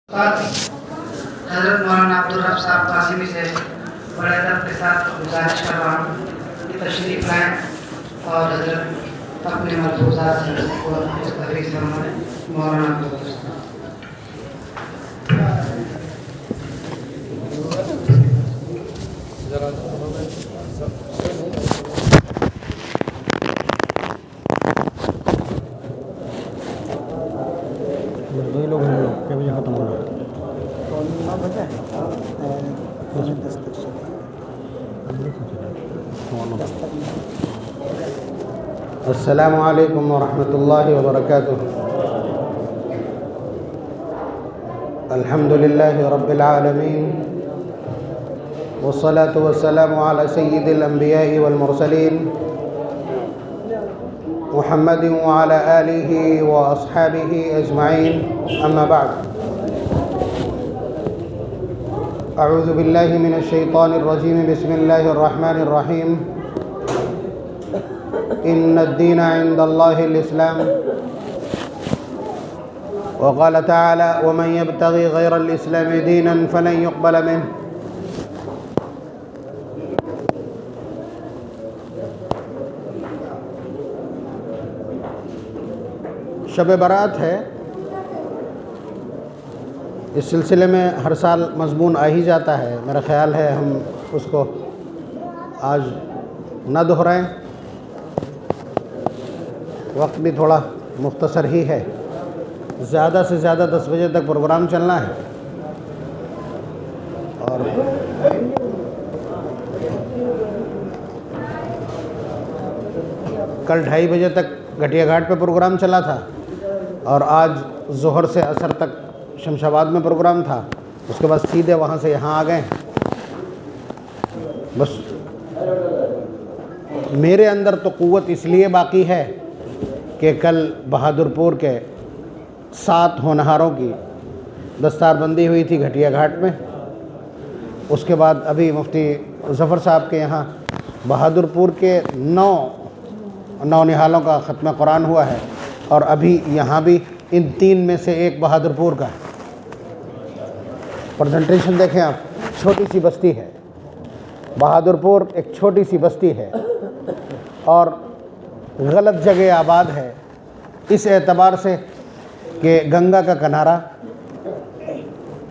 حضرت مولانا عبدالرب صاحب قاسمی سے بڑے ادب کے ساتھ گزارش کر رہا ہوں کہ تشریف لائیں اور حضرت اپنے ملفوظات سے اس تقریر سے مولانا عبدالرب صاحب. دو لوگ ہیں کیا بجے ختم ہونا ہے؟ السلام علیکم ورحمۃ اللہ وبرکاتہ. الحمد للہ رب العالمین والصلاة والسلام علی سید الانبیاء والمرسلین محمد وعلى آلہ واصحابہ اجمعین. اما بعد، اعوذ باللہ من الشیطان الرجیم. بسم اللہ الرحمن الرحیم. ان الدین عند اللہ الاسلام. وقال تعالی ومن يبتغي غیر الاسلام دینا فلن يقبل منه. شب برات ہے. اس سلسلے میں ہر سال مضمون آ ہی جاتا ہے. میرا خیال ہے ہم اس کو آج نہ دہرائیں. وقت بھی تھوڑا مختصر ہی ہے. زیادہ سے زیادہ 10 بجے تک پروگرام چلنا ہے اور کل 2:30 بجے تک گھٹیا گھاٹ پہ پروگرام چلا تھا اور آج ظہر سے عصر تک شمس آباد میں پروگرام تھا. اس کے بعد سیدھے وہاں سے یہاں آ گئے. بس میرے اندر تو قوت اس لیے باقی ہے کہ کل بہادر پور کے 7 ہونہاروں کی دستار بندی ہوئی تھی گھٹیا گھاٹ میں. اس کے بعد ابھی مفتی ظفر صاحب کے یہاں بہادر پور کے 9 نہالوں کا ختم قرآن ہوا ہے اور ابھی یہاں بھی ان 3 میں سے ایک بہادر پور کا ہے. پریزنٹیشن دیکھیں آپ. چھوٹی سی بستی ہے بہادر پور. ایک چھوٹی سی بستی ہے اور غلط جگہ آباد ہے اس اعتبار سے کہ گنگا کا کنارہ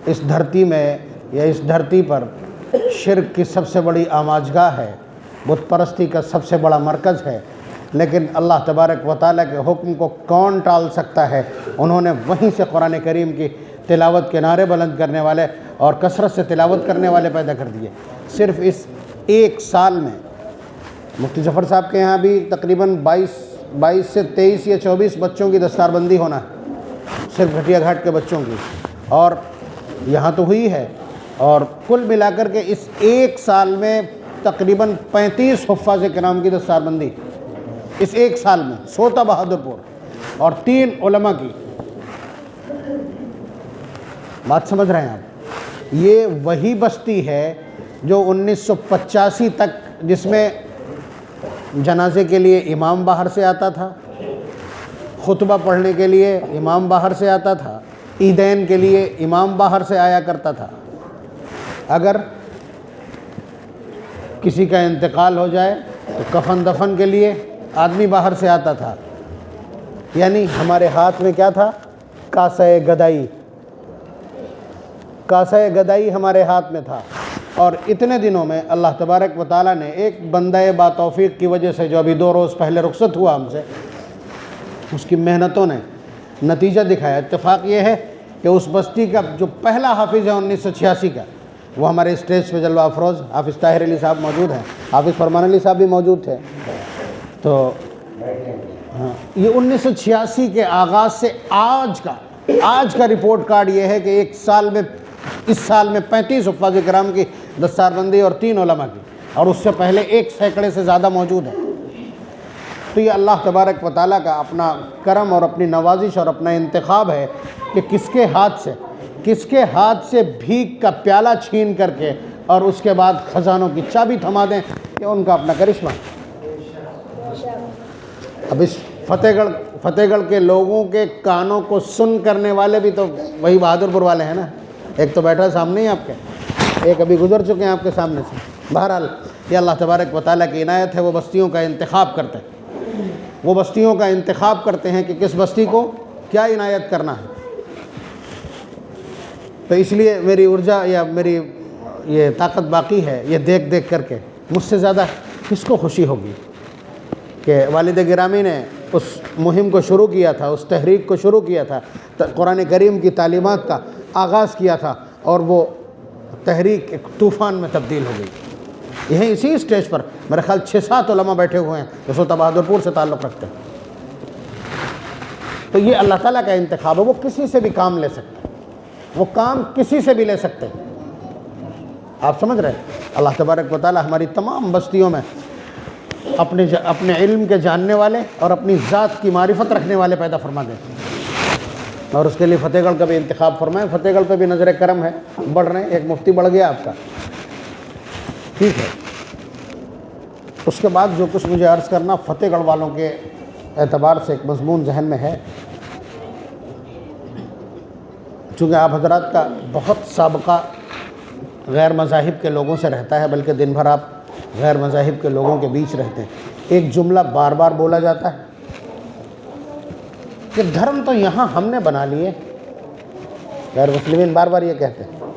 اس دھرتی میں یا اس دھرتی پر شرک کی سب سے بڑی آماجگاہ ہے. بت پرستی کا سب سے بڑا مرکز ہے. لیکن اللہ تبارک و تعالیٰ کے حکم کو کون ٹال سکتا ہے. انہوں نے وہیں سے قرآن کریم کی تلاوت کے نعرے بلند کرنے والے اور کثرت سے تلاوت کرنے والے پیدا کر دیے. صرف اس 1 سال میں مفتی ظفر صاحب کے یہاں بھی تقریباً 22 سے 23 یا 24 بچوں کی دستار بندی ہونا ہے صرف گھٹیا گھاٹ کے بچوں کی. اور یہاں تو ہوئی ہے اور کل ملا کر کے اس 1 سال میں تقریباً 35 حفاظ کرام کی دستار بندی اس 1 سال میں. سوتا بہادر پور اور 3 علماء کی. بات سمجھ رہے ہیں آپ. یہ وہی بستی ہے جو 1985 تک جس میں جنازے کے لیے امام باہر سے آتا تھا, خطبہ پڑھنے کے لیے امام باہر سے آتا تھا, عیدین کے لیے امام باہر سے آیا کرتا تھا. اگر کسی کا انتقال ہو جائے تو کفن دفن کے لیے آدمی باہر سے آتا تھا. یعنی ہمارے ہاتھ میں کیا تھا؟ کاسہ گدائی. کاسہ گدائی ہمارے ہاتھ میں تھا. اور اتنے دنوں میں اللہ تبارک و تعالیٰ نے ایک بندہ با توفیق کی وجہ سے جو ابھی 2 روز پہلے رخصت ہوا ہم سے, اس کی محنتوں نے نتیجہ دکھایا. اتفاق یہ ہے کہ اس بستی کا جو پہلا حافظ ہے 1986 کا, وہ ہمارے اسٹیج پہ جلوہ افروز حافظ طاہر علی صاحب موجود ہیں. حافظ فرمان علی صاحب بھی موجود تھے. تو ہاں, یہ 1986 کے آغاز سے آج کا رپورٹ کارڈ یہ ہے کہ اس سال میں 35 حفاظ کرام کی دستار بندی اور 3 علماء کی, اور اس سے پہلے 1 سینکڑے سے زیادہ موجود ہیں. تو یہ اللہ تبارک و تعالیٰ کا اپنا کرم اور اپنی نوازش اور اپنا انتخاب ہے کہ کس کے ہاتھ سے بھیک کا پیالہ چھین کر کے اور اس کے بعد خزانوں کی چابی تھما دیں. یہ ان کا اپنا کرشمہ. اب اس فتح گڑھ فتح گڑھ کے لوگوں کے کانوں کو سن کرنے والے بھی تو وہی بہادر پور والے ہیں نا. ایک تو بیٹھا سامنے ہی آپ کے, ایک ابھی گزر چکے ہیں آپ کے سامنے سے. بہرحال یہ اللہ تبارک و تعالیٰ کی عنایت ہے. وہ بستیوں کا انتخاب کرتے ہیں, وہ بستیوں کا انتخاب کرتے ہیں کہ کس بستی کو کیا عنایت کرنا ہے. تو اس لیے میری ارجا یا میری یہ طاقت باقی ہے یہ دیکھ دیکھ کر کے. مجھ سے زیادہ کس کو خوشی ہوگی کہ والد گرامی نے اس مہم کو شروع کیا تھا, اس تحریک کو شروع کیا تھا, قرآن کریم کی تعلیمات کا آغاز کیا تھا, اور وہ تحریک ایک طوفان میں تبدیل ہو گئی. یہیں اسی اسٹیج پر میرے خیال 6-7 علماء بیٹھے ہوئے ہیں جو سوتا بہادر پور سے تعلق رکھتے ہیں. تو یہ اللہ تعالیٰ کا انتخاب ہے. وہ کسی سے بھی کام لے سکتے ہیں, وہ کام کسی سے بھی لے سکتے ہیں. آپ سمجھ رہے ہیں؟ اللہ تبارک و تعالیٰ ہماری تمام بستیوں میں اپنے علم کے جاننے والے اور اپنی ذات کی معرفت رکھنے والے پیدا فرما دیں, اور اس کے لیے فتح گڑھ کا بھی انتخاب فرمائیں. فتح گڑھ پہ بھی نظر کرم ہے, بڑھ رہے ہیں. ایک مفتی بڑھ گیا آپ کا, ٹھیک ہے. اس کے بعد جو کچھ مجھے عرض کرنا فتح گڑھ والوں کے اعتبار سے ایک مضمون ذہن میں ہے. چونکہ آپ حضرات کا بہت سابقہ غیر مذاہب کے لوگوں سے رہتا ہے, بلکہ دن بھر آپ غیر مذاہب کے لوگوں کے بیچ رہتے ہیں. ایک جملہ بار بار بولا جاتا ہے کہ دھرم تو یہاں ہم نے بنا لیے. غیر مسلمین بار بار یہ کہتے ہیں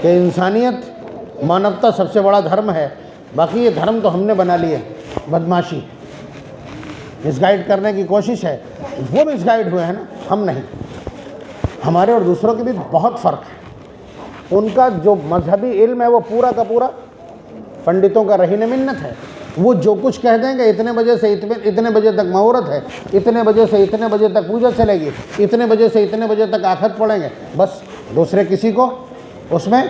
کہ انسانیت مانوتا سب سے بڑا دھرم ہے, باقی یہ دھرم تو ہم نے بنا لیے. بدماشی, مس گائیڈ کرنے کی کوشش ہے. وہ مس گائیڈ ہوئے ہیں نا, ہم نہیں. ہمارے اور دوسروں کے بھی بہت فرق ہے. ان کا جو مذہبی علم ہے وہ پورا کا پورا پنڈتوں کا رہین منت ہے. وہ جو کچھ کہہ دیں گے اتنے بجے سے اتنے بجے تک مہورت ہے, اتنے بجے سے اتنے بجے تک پوجا چلے گی, اتنے بجے سے اتنے بجے تک آخت پڑھیں گے, بس. دوسرے کسی کو اس میں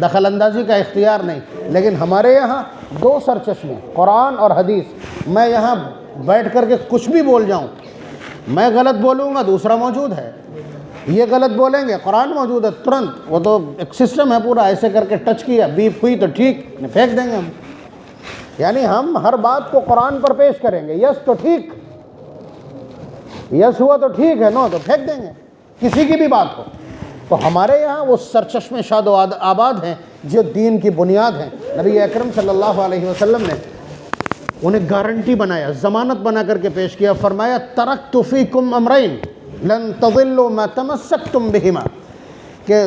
دخل اندازی کا اختیار نہیں. لیکن ہمارے یہاں 2 سرچشمے قرآن اور حدیث. میں یہاں بیٹھ کر کے کچھ بھی بول جاؤں, میں غلط بولوں گا دوسرا موجود ہے, یہ غلط بولیں گے قرآن موجود ہے ترنت. وہ تو ایک سسٹم ہے پورا, ایسے کر کے ٹچ کیا, بیپ ہوئی تو ٹھیک, پھینک دیں گے ہم. یعنی ہم ہر بات کو قرآن پر پیش کریں گے. یس تو ٹھیک, یس ہوا تو ٹھیک ہے, نو تو پھینک دیں گے کسی کی بھی بات کو. تو ہمارے یہاں وہ سرچشمے شاد و آباد ہیں جو دین کی بنیاد ہیں. نبی اکرم صلی اللہ علیہ وسلم نے انہیں گارنٹی بنایا, ضمانت بنا کر کے پیش کیا. فرمایا ترکت فیکم امرین لن تضلوا ما تمسکتم بہما, کہ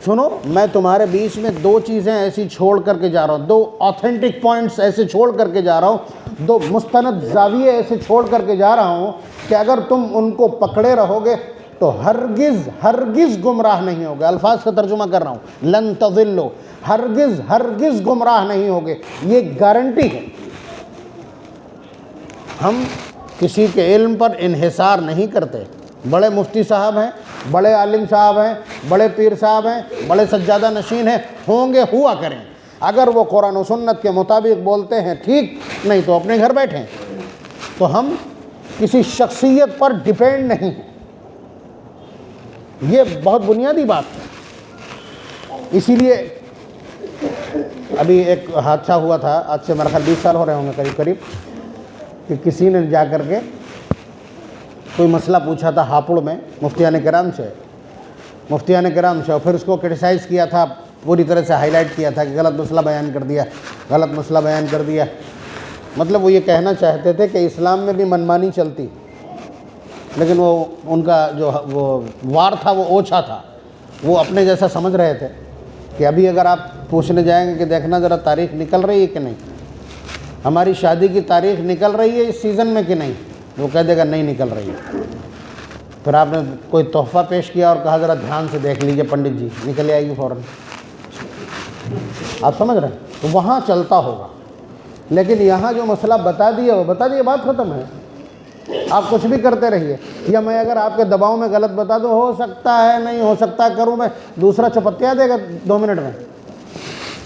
سنو میں تمہارے بیچ میں 2 چیزیں ایسی چھوڑ کر کے جا رہا ہوں, 2 آتھینٹک پوائنٹس ایسے چھوڑ کر کے جا رہا ہوں, 2 مستند زاویے ایسے چھوڑ کر کے جا رہا ہوں کہ اگر تم ان کو پکڑے رہو گے تو ہرگز گمراہ نہیں ہوگے. الفاظ کا ترجمہ کر رہا ہوں, لن تضلوا, ہرگز گمراہ نہیں ہوگے. یہ گارنٹی ہے. ہم کسی کے علم پر انحصار نہیں کرتے. بڑے مفتی صاحب ہیں, بڑے عالم صاحب ہیں, بڑے پیر صاحب ہیں, بڑے سجادہ نشین ہیں, ہوں گے, ہوا کریں. اگر وہ قرآن و سنت کے مطابق بولتے ہیں ٹھیک, نہیں تو اپنے گھر بیٹھیں. تو ہم کسی شخصیت پر ڈیپینڈ نہیں ہیں. یہ بہت بنیادی بات ہے. اسی لیے ابھی ایک حادثہ ہوا تھا, آج سے میرا خیال 20 سال ہو رہے ہوں گے قریب, کہ کسی نے جا کر کے کوئی مسئلہ پوچھا تھا ہاپوڑ میں مفتیان کرام سے, اور پھر اس کو کرٹیسائز کیا تھا, پوری طرح سے ہائی لائٹ کیا تھا کہ غلط مسئلہ بیان کر دیا. مطلب وہ یہ کہنا چاہتے تھے کہ اسلام میں بھی منمانی چلتی, لیکن وہ ان کا جو وہ وار تھا وہ اوچھا تھا. وہ اپنے جیسا سمجھ رہے تھے کہ ابھی اگر آپ پوچھنے جائیں گے کہ دیکھنا ذرا تاریخ نکل رہی ہے کہ نہیں, ہماری شادی کی تاریخ نکل رہی ہے اس سیزن میں کہ نہیں, وہ کہہ دے گا نہیں نکل رہی ہے. پھر آپ نے کوئی تحفہ پیش کیا اور کہا ذرا دھیان سے دیکھ لیجئے پنڈت جی, نکل آئے گی فوراً. آپ سمجھ رہے ہیں؟ تو وہاں چلتا ہوگا, لیکن یہاں جو مسئلہ بتا دیا وہ بتا دیا, بات ختم ہے. آپ کچھ بھی کرتے رہیے, یا میں اگر آپ کے دباؤ میں غلط بتا دوں, ہو سکتا ہے نہیں ہو سکتا کروں میں, دوسرا چپتیا دے گا 2 منٹ میں.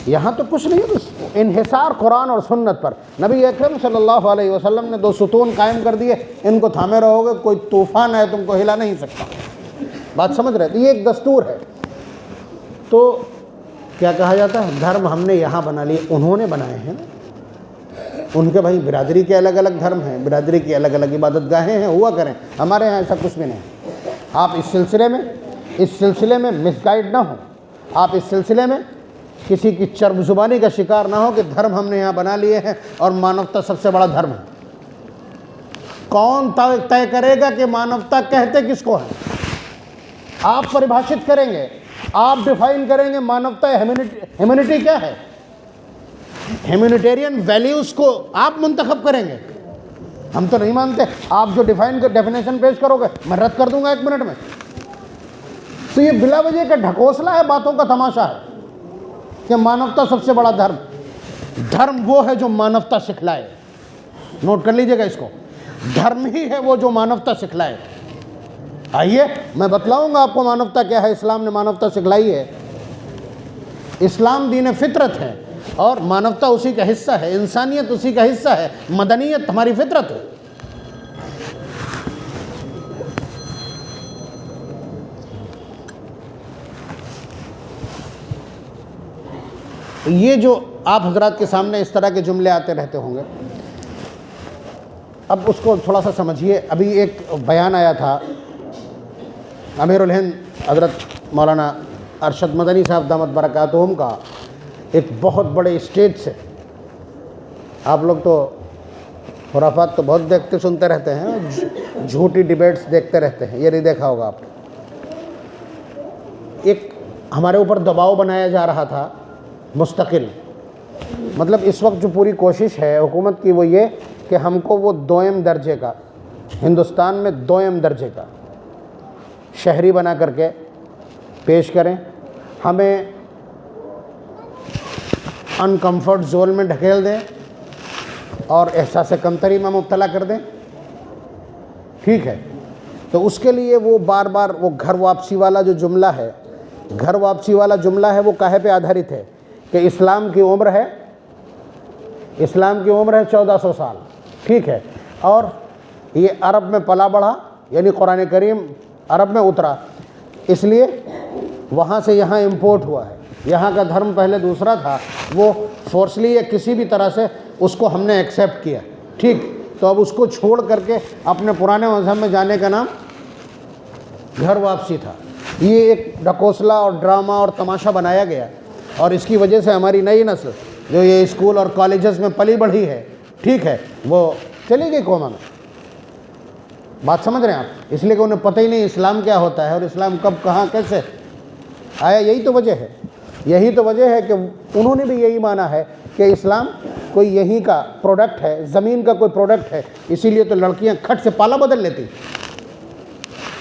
یہاں تو کچھ نہیں, تو انحصار قرآن اور سنت پر. نبی اکرم صلی اللہ علیہ وسلم نے 2 ستون قائم کر دیے, ان کو تھامے رہو گے, کوئی طوفان ہے تم کو ہلا نہیں سکتا. بات سمجھ رہے تو یہ ایک دستور ہے. تو کیا کہا جاتا ہے, دھرم ہم نے یہاں بنا لیے, انہوں نے بنائے ہیں. ان کے بھائی برادری کے الگ الگ دھرم ہیں، برادری کی الگ الگ عبادت گاہیں ہیں، ہوا کریں، ہمارے یہاں ایسا کچھ بھی نہیں۔ آپ اس سلسلے میں مس گائیڈ نہ ہوں، آپ اس سلسلے میں کسی کی چرب زبانی کا شکار نہ ہو کہ دھرم ہم نے یہاں بنا لیے ہیں اور مانوتا سب سے بڑا دھرم ہے۔ کون طے کرے گا کہ مانوتا کہتے کس کو ہے؟ آپ پریبھاشت کریں گے، آپ ڈیفائن کریں گے مانوتا ہیومینٹی کیا ہے، ہیومینیٹیرین ویلیوز کو آپ منتخب کریں گے۔ ہم تو نہیں مانتے، آپ جو ڈیفینیشن پیش کرو گے میں رد کر دوں گا 1 منٹ میں۔ تو یہ بلا وجہ کا ڈھکوسلا ہے، باتوں کا تماشا ہے کہ مانوتا سب سے بڑا دھرم وہ ہے جو مانوتا سکھلائے۔ نوٹ کر لیجئے گا اس کو، دھرم ہی ہے وہ جو مانوتا سکھلائے۔ آئیے میں بتلاؤں گا آپ کو مانوتا کیا ہے۔ اسلام نے مانوتا سکھلائی ہے۔ اسلام دین فطرت ہے اور مانوتا اسی کا حصہ ہے، انسانیت اسی کا حصہ ہے، مدنیت ہماری فطرت ہے۔ یہ جو آپ حضرات کے سامنے اس طرح کے جملے آتے رہتے ہوں گے، اب اس کو تھوڑا سا سمجھیے۔ ابھی ایک بیان آیا تھا امیر الہند حضرت مولانا ارشد مدنی صاحب دامت برکاتہم کا، ایک بہت بڑے اسٹیج سے۔ آپ لوگ تو خرافات تو بہت دیکھتے سنتے رہتے ہیں، جھوٹی ڈیبیٹس دیکھتے رہتے ہیں، یہ نہیں دیکھا ہوگا آپ نے۔ ایک ہمارے اوپر دباؤ بنایا جا رہا تھا مستقل، مطلب اس وقت جو پوری کوشش ہے حکومت کی وہ یہ کہ ہم کو وہ دوئم درجے کا، ہندوستان میں دوئم درجے کا شہری بنا کر کے پیش کریں، ہمیں ان کمفرٹ زون میں ڈھکیل دیں اور احساس کمتری میں مبتلا کر دیں۔ ٹھیک ہے، تو اس کے لیے وہ بار بار وہ گھر واپسی والا جو جملہ ہے، گھر واپسی والا جملہ ہے، وہ کاہے پہ آدھارت ہے کہ اسلام کی عمر ہے 1400 سال۔ ٹھیک ہے، اور یہ عرب میں پلا بڑھا، یعنی قرآن کریم عرب میں اترا، اس لیے وہاں سے یہاں امپورٹ ہوا ہے۔ یہاں کا دھرم پہلے دوسرا تھا، وہ فورسلی یا کسی بھی طرح سے اس کو ہم نے ایکسیپٹ کیا۔ ٹھیک، تو اب اس کو چھوڑ کر کے اپنے پرانے مذہب میں جانے کا نام گھر واپسی تھا۔ یہ ایک ڈھکوسلا اور ڈرامہ اور تماشا بنایا گیا، اور اس کی وجہ سے ہماری نئی نسل جو یہ اسکول اور کالجز میں پلی بڑھی ہے، ٹھیک ہے، وہ چلی گئی کوما میں۔ بات سمجھ رہے ہیں آپ؟ اس لیے کہ انہیں پتہ ہی نہیں اسلام کیا ہوتا ہے اور اسلام کب کہاں کیسے آیا۔ یہی تو وجہ ہے کہ انہوں نے بھی یہی مانا ہے کہ اسلام کوئی یہیں کا پروڈکٹ ہے، زمین کا کوئی پروڈکٹ ہے، اسی لیے تو لڑکیاں کھٹ سے پالا بدل لیتی۔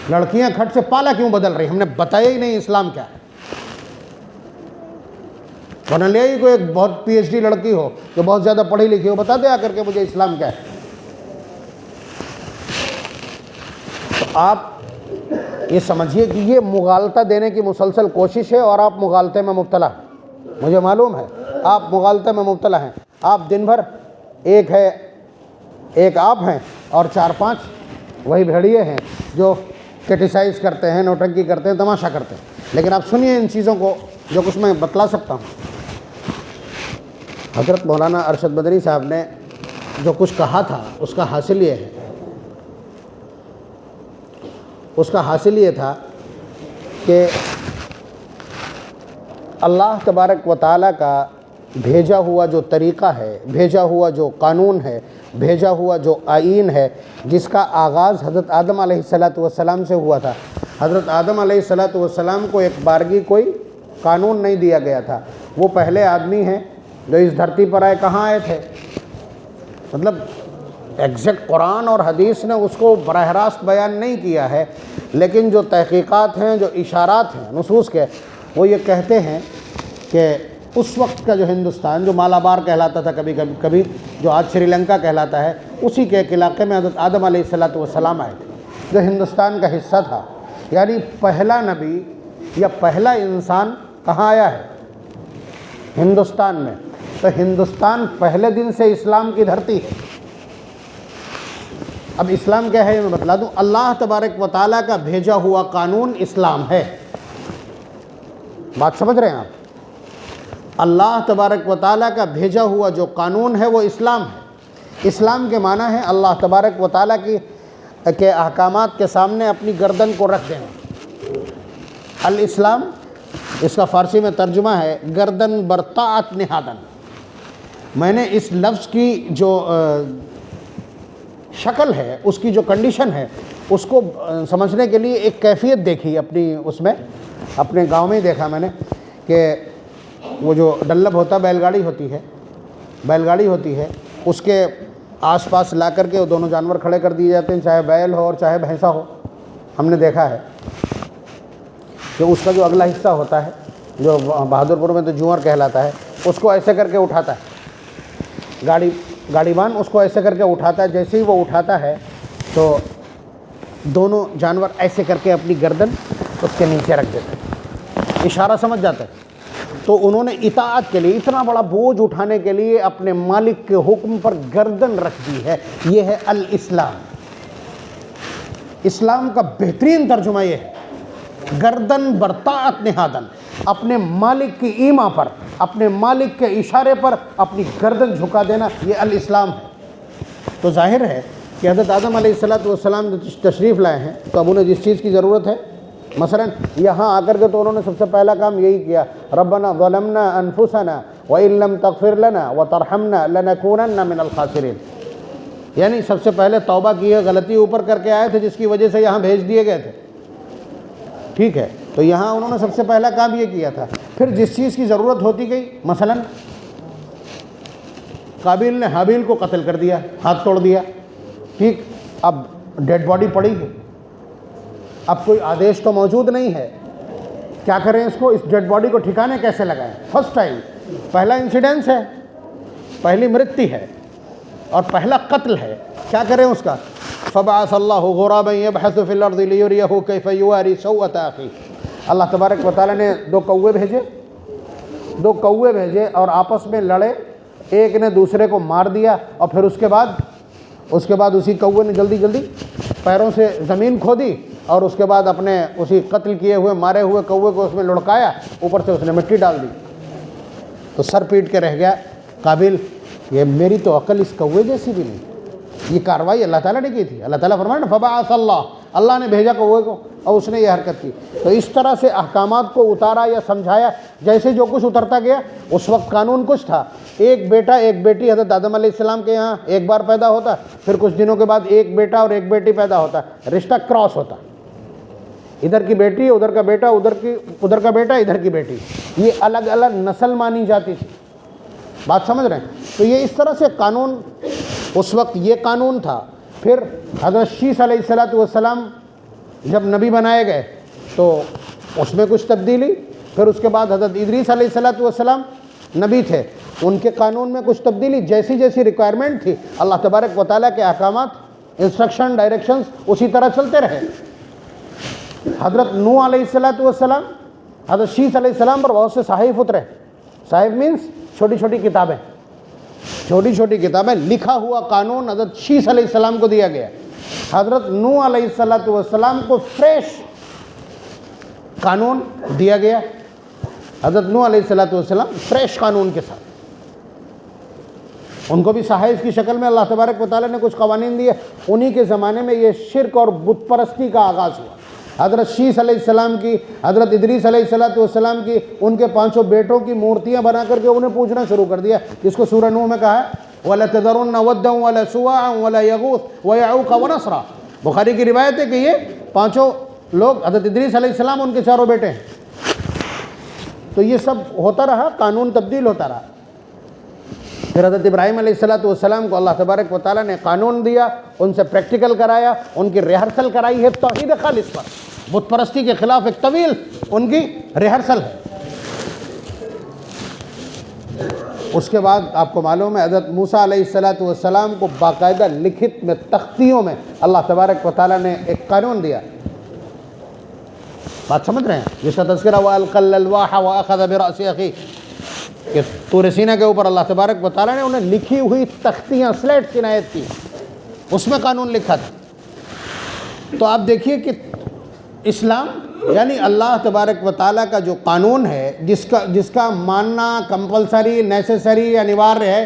لڑکیاں کھٹ سے پالا کیوں بدل رہی؟ ہم نے بتایا ہی نہیں اسلام کیا ہے۔ ورنہ لے ہی کوئی ایک بہت پی ایچ ڈی لڑکی ہو جو بہت زیادہ پڑھی لکھی ہو، بتا دے آ کر کے مجھے اسلام کیا ہے۔ تو آپ یہ سمجھیے کہ یہ مغالطہ دینے کی مسلسل کوشش ہے، اور آپ مغالطے میں مبتلا ہیں، مجھے معلوم ہے آپ مغالطے میں مبتلا ہیں۔ آپ دن بھر ایک آپ ہیں اور 4-5 وہی بھیڑیے ہیں جو کرٹیسائز کرتے ہیں، نوٹنکی کرتے ہیں، تماشا کرتے ہیں۔ لیکن آپ سنیے ان چیزوں کو جو کچھ میں بتلا سکتا ہوں۔ حضرت مولانا ارشد مدنی صاحب نے جو کچھ کہا تھا اس کا حاصل یہ تھا کہ اللہ تبارک و تعالیٰ کا بھیجا ہوا جو طریقہ ہے، بھیجا ہوا جو قانون ہے، بھیجا ہوا جو آئین ہے، جس کا آغاز حضرت آدم علیہ السلام سے ہوا تھا۔ حضرت آدم علیہ السلام کو ایک بارگی کوئی قانون نہیں دیا گیا تھا۔ وہ پہلے آدمی ہیں جو اس دھرتی پر آئے۔ کہاں آئے تھے؟ مطلب ایگزیکٹ قرآن اور حدیث نے اس کو براہ راست بیان نہیں کیا ہے، لیکن جو تحقیقات ہیں، جو اشارات ہیں نصوص کے، وہ یہ کہتے ہیں کہ اس وقت کا جو ہندوستان، جو مالابار کہلاتا تھا کبھی جو آج سری لنکا کہلاتا ہے، اسی کے ایک علاقے میں حضرت آدم علیہ السلام آئے تھے، جو ہندوستان کا حصہ تھا۔ یعنی پہلا نبی یا پہلا انسان کہاں آیا ہے؟ ہندوستان میں۔ تو ہندوستان پہلے دن سے اسلام کی دھرتی ہے۔ اب اسلام کیا ہے میں بتلا دوں۔ اللہ تبارک و تعالیٰ کا بھیجا ہوا قانون اسلام ہے۔ بات سمجھ رہے ہیں آپ؟ اللہ تبارک و تعالیٰ کا بھیجا ہوا جو قانون ہے وہ اسلام ہے۔ اسلام کے معنی ہے اللہ تبارک و تعالیٰ کے احکامات کے سامنے اپنی گردن کو رکھ دینا۔ الاسلام اس کا فارسی میں ترجمہ ہے گردن بر طاعت نہادن۔ میں نے اس لفظ کی جو شکل ہے، اس کی جو کنڈیشن ہے، اس کو سمجھنے کے لیے ایک کیفیت دیکھی اپنی، اس میں اپنے گاؤں میں دیکھا میں نے کہ وہ جو ڈلب ہوتا، بیل گاڑی ہوتی ہے، اس کے آس پاس لا کر کے وہ دونوں جانور کھڑے کر دیے جاتے ہیں، چاہے بیل ہو اور چاہے بھینسا ہو۔ ہم نے دیکھا ہے کہ اس کا جو اگلا حصہ ہوتا ہے، جو بہادر پور میں تو جوہر کہلاتا ہے، اس کو ایسے کر کے اٹھاتا ہے، گاڑی بان اس کو ایسے کر کے اٹھاتا ہے۔ جیسے ہی وہ اٹھاتا ہے تو دونوں جانور ایسے کر کے اپنی گردن اس کے نیچے رکھ دیتے ہیں، اشارہ سمجھ جاتا ہے۔ تو انہوں نے اطاعت کے لیے، اتنا بڑا بوجھ اٹھانے کے لیے اپنے مالک کے حکم پر گردن رکھ دی ہے۔ یہ ہے الاسلام۔ اسلام کا بہترین ترجمہ یہ ہے گردن بر طاعت نہادن، اپنے مالک کی ایما پر، اپنے مالک کے اشارے پر اپنی گردن جھکا دینا، یہ الاسلام ہے۔ تو ظاہر ہے کہ حضرت آدم علیہ السلام جو تشریف لائے ہیں، تو اب انہیں جس چیز کی ضرورت ہے، مثلا یہاں آ کر کے تو انہوں نے سب سے پہلا کام یہی کیا، ربنا ظلمنا انفسنا وان لم تغفر لنا وترحمنا لنکونن من الخاسرین، یعنی سب سے پہلے توبہ کی ہے، غلطی اوپر کر کے آئے تھے جس کی وجہ سے یہاں بھیج دیے گئے تھے، ٹھیک ہے۔ تو یہاں انہوں نے سب سے پہلا کام یہ کیا تھا۔ پھر جس چیز کی ضرورت ہوتی گئی، مثلا قابیل نے حابیل کو قتل کر دیا، ہاتھ توڑ دیا، ٹھیک، اب ڈیڈ باڈی پڑی ہے، اب کوئی آدیش تو موجود نہیں ہے، کیا کریں اس کو، اس ڈیڈ باڈی کو ٹھکانے کیسے لگائیں؟ فرسٹ ٹائم، پہلا انسیڈنس ہے، پہلی مرتی ہے اور پہلا قتل ہے، کیا کریں اس کا؟ فبعث اللہ غرابا یبحث فی الارض لیریہ کیف یواری سوءۃ اخیہ۔ اللہ تبارک و تعالیٰ نے دو کوے بھیجے اور آپس میں لڑے، ایک نے دوسرے کو مار دیا، اور پھر اس کے بعد اسی کوے نے جلدی پیروں سے زمین کھودی، اور اس کے بعد اپنے اسی قتل کیے ہوئے مارے ہوئے کوے کو اس میں لڑکایا، اوپر سے اس نے مٹی ڈال دی، تو سر پیٹ کے رہ گیا قابیل، یہ میری تو عقل اس کوے جیسی بھی نہیں۔ یہ کاروائی اللہ تعالیٰ نے کی تھی۔ اللہ تعالیٰ فرمایا نا فبعث اللہ نے بھیجا کوے کو، اور اس نے یہ حرکت کی۔ تو اس طرح سے احکامات کو اتارا یا سمجھایا، جیسے جو کچھ اترتا گیا۔ اس وقت قانون کچھ تھا، ایک بیٹا ایک بیٹی حضرت آدم علیہ السلام کے یہاں ایک بار پیدا ہوتا، پھر کچھ دنوں کے بعد ایک بیٹا اور ایک بیٹی پیدا ہوتا، رشتہ کراس ہوتا، ادھر کی بیٹی ادھر کا بیٹا، ادھر کا بیٹا ادھر کی بیٹی، یہ الگ الگ نسل مانی جاتی تھی۔ بات سمجھ رہے ہیں؟ تو یہ اس طرح سے قانون، اس وقت یہ قانون تھا۔ پھر حضرت شیس علیہ السلام جب نبی بنائے گئے تو اس میں کچھ تبدیلی، پھر اس کے بعد حضرت ادریس علیہ السلام نبی تھے، ان کے قانون میں کچھ تبدیلی، جیسی ریکوائرمنٹ تھی اللہ تبارک و تعالیٰ کے احکامات، انسٹرکشن، ڈائریکشنز اسی طرح چلتے رہے۔ حضرت نوح علیہ السلام، حضرت شیس علیہ السلام پر بہت سے صحائف اترے۔ صحائف مینس چھوٹی چھوٹی کتابیں، لکھا ہوا قانون حضرت شیس علیہ السلام کو دیا گیا۔ حضرت نوح علیہ السلام کو فریش قانون دیا گیا، حضرت نوح علیہ السلام فریش قانون کے ساتھ، ان کو بھی صحائف کی شکل میں اللہ تبارک و تعالیٰ نے کچھ قوانین دیے۔ انہی کے زمانے میں یہ شرک اور بت پرستی کا آغاز ہوا۔ حضرت شیس علیہ السلام کی، حضرت ادریس علیہ السلام کی، ان کے 5 بیٹوں کی مورتیاں بنا کر کے انہیں پوجنا شروع کر دیا، جس کو سورہ نوح میں کہا ہے وَلَتَذَرُنَّ وَدًّا وَلَا سُوَاعًا وَلَا يَغُوثَ وَيَعُوقَ وَنَسْرًا۔ بخاری کی روایت ہے کہ یہ 5 لوگ، حضرت ادریس علیہ السلام ان کے 4 بیٹے ہیں۔ تو یہ سب ہوتا رہا، قانون تبدیل ہوتا رہا۔ پھر حضرت ابراہیم علیہ السلام کو اللہ تبارک و تعالیٰ نے قانون دیا، ان سے پریکٹیکل کرایا، ان کی ریہرسل کرائی ہے توحید خالص پر، بت پرستی کے خلاف ایک طویل ان کی ریہرسل ہے۔ اس کے بعد آپ کو معلوم ہے حضرت موسیٰ علیہ السلام کو باقاعدہ لکھت میں، تختیوں میں اللہ تبارک و تعالیٰ نے ایک قانون دیا۔ بات سمجھ رہے ہیں؟ جس کا تذکرہ وَأَلْقَى الْأَلْوَاحَ وَأَخَذَ بِرَأْسِ أَخِيهِ، کہ طور سینہ کے اوپر اللہ تبارک و تعالیٰ نے انہیں لکھی ہوئی تختیاں، سلیٹس عنایت کی، اس میں قانون لکھا تھا۔ تو آپ دیکھیے کہ اسلام یعنی اللہ تبارک و تعالیٰ کا جو قانون ہے، جس کا ماننا کمپلسری، نیسیسری، انیواریہ ہے،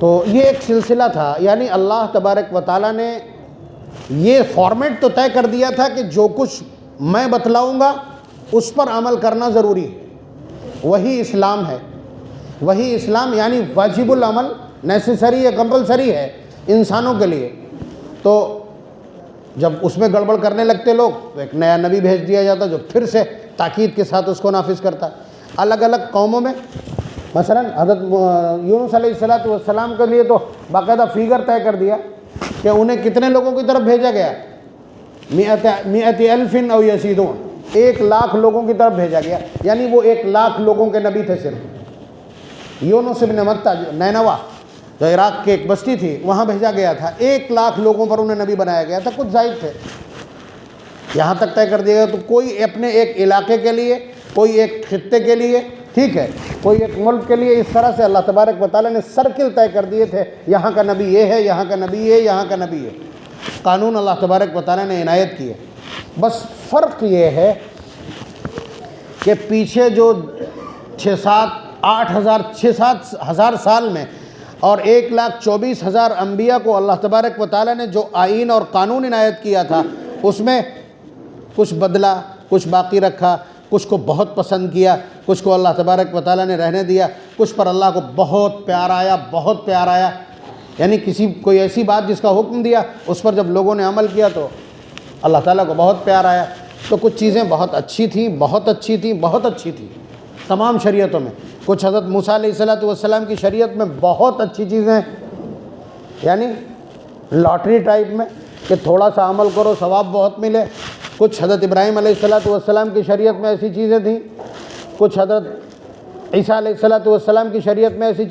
تو یہ ایک سلسلہ تھا، یعنی اللہ تبارک و تعالیٰ نے یہ فارمیٹ تو طے کر دیا تھا کہ جو کچھ میں بتلاؤں گا اس پر عمل کرنا ضروری ہے، وہی اسلام ہے، وہی اسلام یعنی واجب العمل، نیسیسری ہے، کمپلسری ہے انسانوں کے لیے۔ تو جب اس میں گڑبڑ کرنے لگتے لوگ تو ایک نیا نبی بھیج دیا جاتا جو پھر سے تاکید کے ساتھ اس کو نافذ کرتا ہے۔ الگ الگ قوموں میں مثلا حضرت یونس علیہ السلام کے لیے تو باقاعدہ فیگر طے کر دیا کہ انہیں کتنے لوگوں کی طرف بھیجا گیا، 100,000 او یزیدون، 1,00,000 لوگوں کی طرف بھیجا گیا، یعنی وہ 1,00,000 لوگوں کے نبی تھے صرف۔ یونس بن متہ نینوا جو عراق کی ایک بستی تھی وہاں بھیجا گیا تھا، 1,00,000 لوگوں پر انہیں نبی بنایا گیا تھا، کچھ زائد تھے۔ یہاں تک طے کر دیا گیا تو کوئی اپنے ایک علاقے کے لیے، کوئی ایک خطے کے لیے، ٹھیک ہے، کوئی ایک ملک کے لیے، اس طرح سے اللہ تبارک و تعالیٰ نے سرکل طے کر دیے تھے، یہاں کا نبی یہ ہے، یہاں کا نبی یہ، یہاں کا نبی یہ، قانون اللہ تبارک و تعالیٰ نے عنایت کی ہے۔ بس فرق یہ ہے کہ پیچھے جو 6-7 ہزار سال میں اور 1,24,000 انبیاء کو اللہ تبارک و تعالیٰ نے جو آئین اور قانون عنایت کیا تھا اس میں کچھ بدلا، کچھ باقی رکھا، کچھ کو بہت پسند کیا، کچھ کو اللہ تبارک و تعالیٰ نے رہنے دیا، کچھ پر اللہ کو بہت پیار آیا، بہت پیار آیا، یعنی کوئی ایسی بات جس کا حکم دیا اس پر جب لوگوں نے عمل کیا تو اللہ تعالیٰ کو بہت پیار آیا۔ تو کچھ چیزیں بہت اچھی تھیں، بہت اچھی تھیں، بہت اچھی تھیں تمام شریعتوں میں، کچھ حضرت موسیٰ علیہ السلام کی شریعت میں بہت اچھی چیزیں ہیں، یعنی لاٹری ٹائپ میں کہ تھوڑا سا عمل کرو ثواب بہت ملے۔ کچھ حضرت ابراہیم علیہ السلام کی شریعت میں ایسی چیزیں تھیں، کچھ حضرت عیسیٰ علیہ السلام کی شریعت میں ایسی